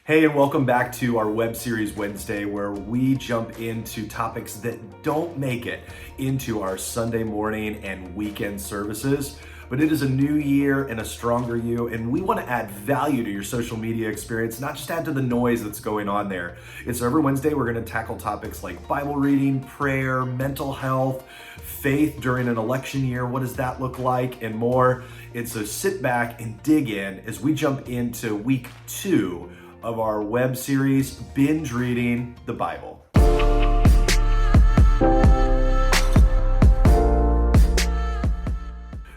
Hey, and welcome back to our web series Wednesday, where we jump into topics that don't make it into our Sunday morning and weekend services. But it is a new year and a stronger you, and we want to add value to your social media experience, not just add to the noise that's going on there. And so every Wednesday, we're going to tackle topics like Bible reading, prayer, mental health, faith during an election year, what does that look like, and more. And so sit back and dig in as we jump into week 2 of our web series, Binge Reading the Bible.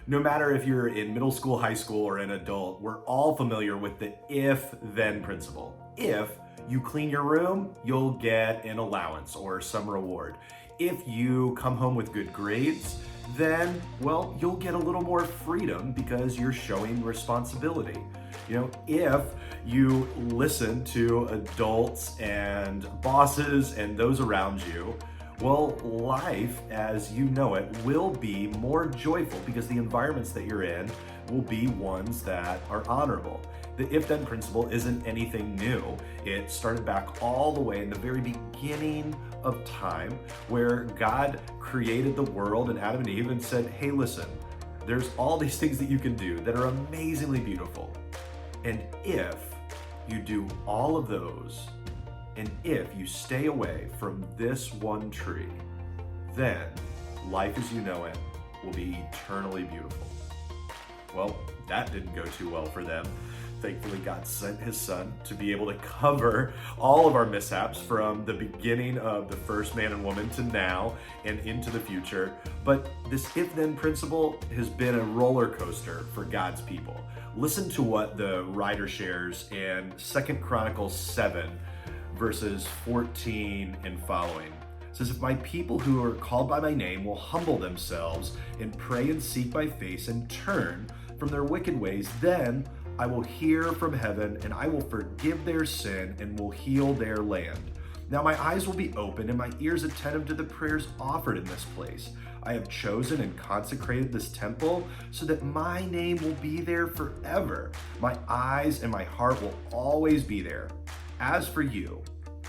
No matter if you're in middle school, high school, or an adult, we're all familiar with the if-then principle. If you clean your room, you'll get an allowance or some reward. If you come home with good grades, then, well, you'll get a little more freedom because you're showing responsibility. If you listen to adults and bosses and those around you, well, life as you know it will be more joyful because the environments that you're in will be ones that are honorable. The if-then principle isn't anything new. It started back all the way in the very beginning of time where God created the world and Adam and Eve and said, hey, listen, there's all these things that you can do that are amazingly beautiful. And if you do all of those, and if you stay away from this one tree, then life as you know it will be eternally beautiful. Well, that didn't go too well for them. Thankfully, God sent his son to be able to cover all of our mishaps from the beginning of the first man and woman to now and into the future. But this if-then principle has been a roller coaster for God's people. Listen to what the writer shares in 2 Chronicles 7, verses 14 and following. It says, if my people who are called by my name will humble themselves and pray and seek my face and turn from their wicked ways, then I will hear from heaven and I will forgive their sin and will heal their land. Now my eyes will be open and my ears attentive to the prayers offered in this place. I have chosen and consecrated this temple so that my name will be there forever. My eyes and my heart will always be there. As for you,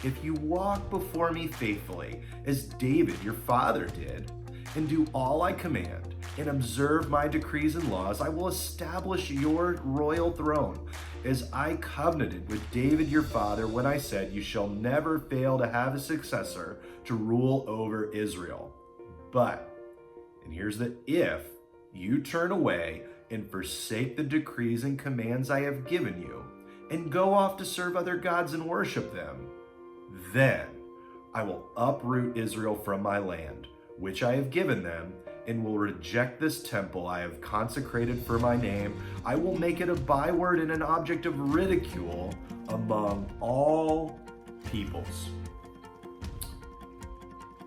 if you walk before me faithfully, as David your father did, and do all I command, and observe my decrees and laws, I will establish your royal throne, as I covenanted with David your father when I said, you shall never fail to have a successor to rule over Israel. But, and here's the if, you turn away and forsake the decrees and commands I have given you, and go off to serve other gods and worship them, then I will uproot Israel from my land, which I have given them, and will reject this temple I have consecrated for my name. I will make it a byword and an object of ridicule among all peoples.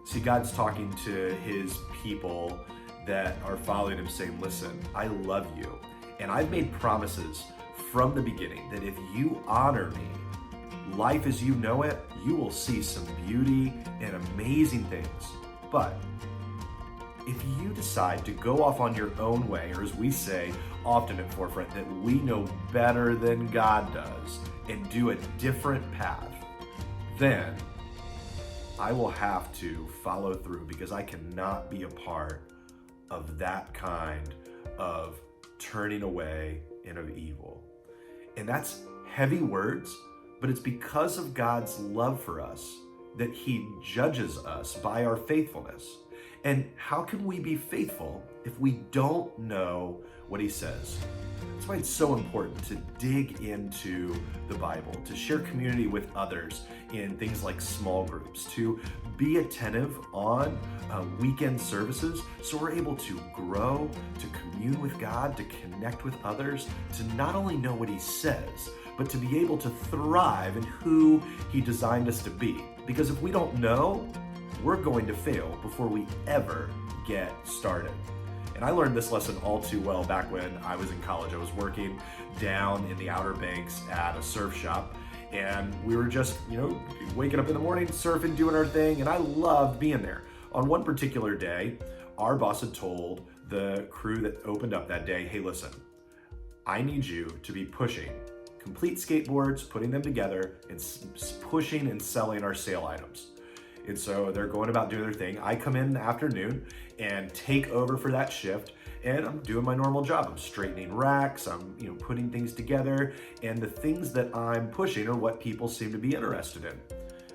See, God's talking to his people that are following him, saying, listen, I love you, and I've made promises from the beginning that if you honor me, life as you know it, you will see some beauty and amazing things. But if you decide to go off on your own way, or as we say often at Forefront, that we know better than God does and do a different path, then I will have to follow through because I cannot be a part of that kind of turning away and of evil. And that's heavy words, but it's because of God's love for us that he judges us by our faithfulness. And how can we be faithful if we don't know what he says? That's why it's so important to dig into the Bible, to share community with others in things like small groups, to be attentive on weekend services so we're able to grow, to commune with God, to connect with others, to not only know what he says, but to be able to thrive in who he designed us to be. Because if we don't know, we're going to fail before we ever get started. And I learned this lesson all too well back when I was in college. I was working down in the Outer Banks at a surf shop, and we were just, waking up in the morning, surfing, doing our thing, and I loved being there. On one particular day, our boss had told the crew that opened up that day, hey, listen, I need you to be pushing complete skateboards, putting them together, and pushing and selling our sale items. And so they're going about doing their thing. I come in the afternoon and take over for that shift, and I'm doing my normal job. I'm straightening racks, I'm putting things together, and the things that I'm pushing are what people seem to be interested in.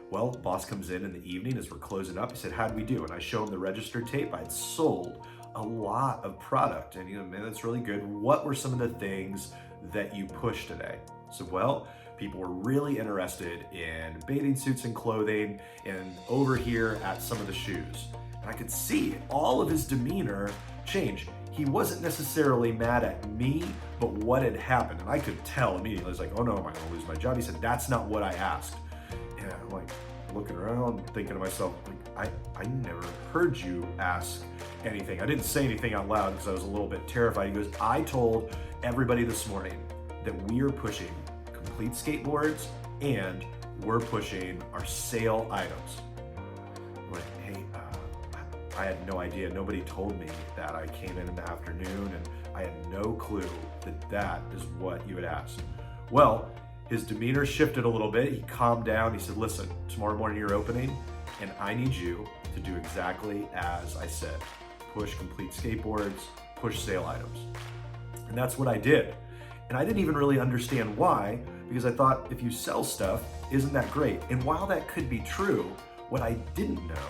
Well, boss comes in the evening as we're closing up. He said, how'd we do? And I show him the register tape. I'd sold a lot of product, and man, that's really good. What were some of the things that you pushed today? So, well, people were really interested in bathing suits and clothing, and over here at some of the shoes. And I could see all of his demeanor change. He wasn't necessarily mad at me, but what had happened. And I could tell immediately. I was like, oh no, am I gonna lose my job? He said, that's not what I asked. And I'm like looking around, thinking to myself, like, I never heard you ask anything. I didn't say anything out loud because I was a little bit terrified. He goes, I told everybody this morning that we are pushing complete skateboards and we're pushing our sale items. I'm like, hey, I had no idea. Nobody told me that. I came in the afternoon and I had no clue that is what you had asked. Well, his demeanor shifted a little bit. He calmed down. He said, listen, tomorrow morning you're opening and I need you to do exactly as I said. Push complete skateboards, push sale items. And that's what I did. And I didn't even really understand why, because I thought if you sell stuff, isn't that great? And while that could be true, what I didn't know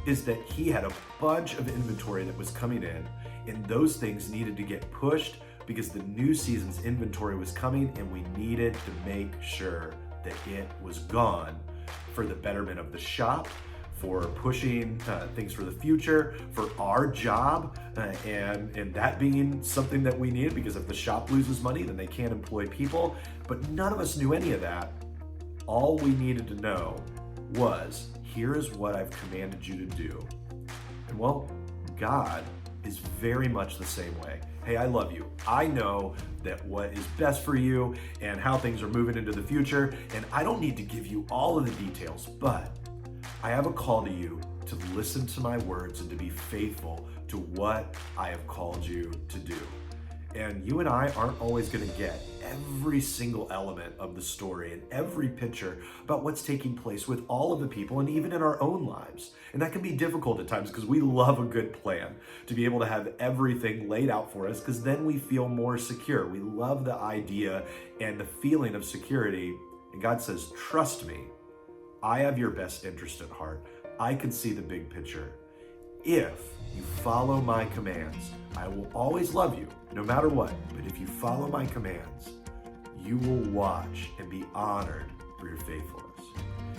is that he had a bunch of inventory that was coming in, and those things needed to get pushed because the new season's inventory was coming, and we needed to make sure that it was gone for the betterment of the shop, for pushing things for the future, for our job, and that being something that we needed, because if the shop loses money, then they can't employ people. But none of us knew any of that. All we needed to know was, here is what I've commanded you to do. And well, God is very much the same way. Hey, I love you. I know that what is best for you and how things are moving into the future, and I don't need to give you all of the details, but I have a call to you to listen to my words and to be faithful to what I have called you to do. And you and I aren't always going to get every single element of the story and every picture about what's taking place with all of the people and even in our own lives. And that can be difficult at times because we love a good plan, to be able to have everything laid out for us, because then we feel more secure. We love the idea and the feeling of security. And God says, trust me. I have your best interest at heart. I can see the big picture. If you follow my commands, I will always love you, no matter what. But if you follow my commands, you will watch and be honored for your faithfulness.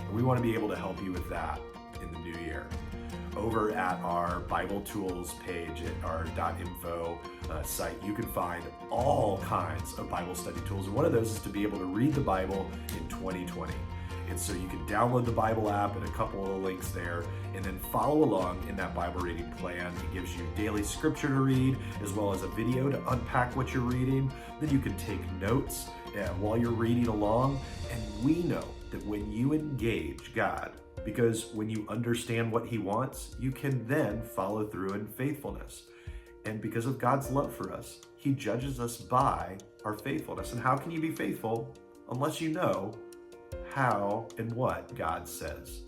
And we want to be able to help you with that in the new year. Over at our Bible Tools page at our .info site, you can find all kinds of Bible study tools. And one of those is to be able to read the Bible in 2020. And so you can download the Bible app and a couple of the links there, and then follow along in that Bible reading plan. It gives you daily scripture to read, as well as a video to unpack what you're reading. Then you can take notes while you're reading along. And we know that when you engage God, because when you understand what He wants, you can then follow through in faithfulness. And because of God's love for us, He judges us by our faithfulness. And how can you be faithful unless you know how and what God says?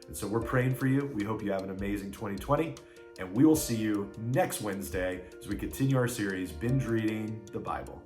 And so we're praying for you. We hope you have an amazing 2020, and we will see you next Wednesday as we continue our series, Binge Reading the Bible.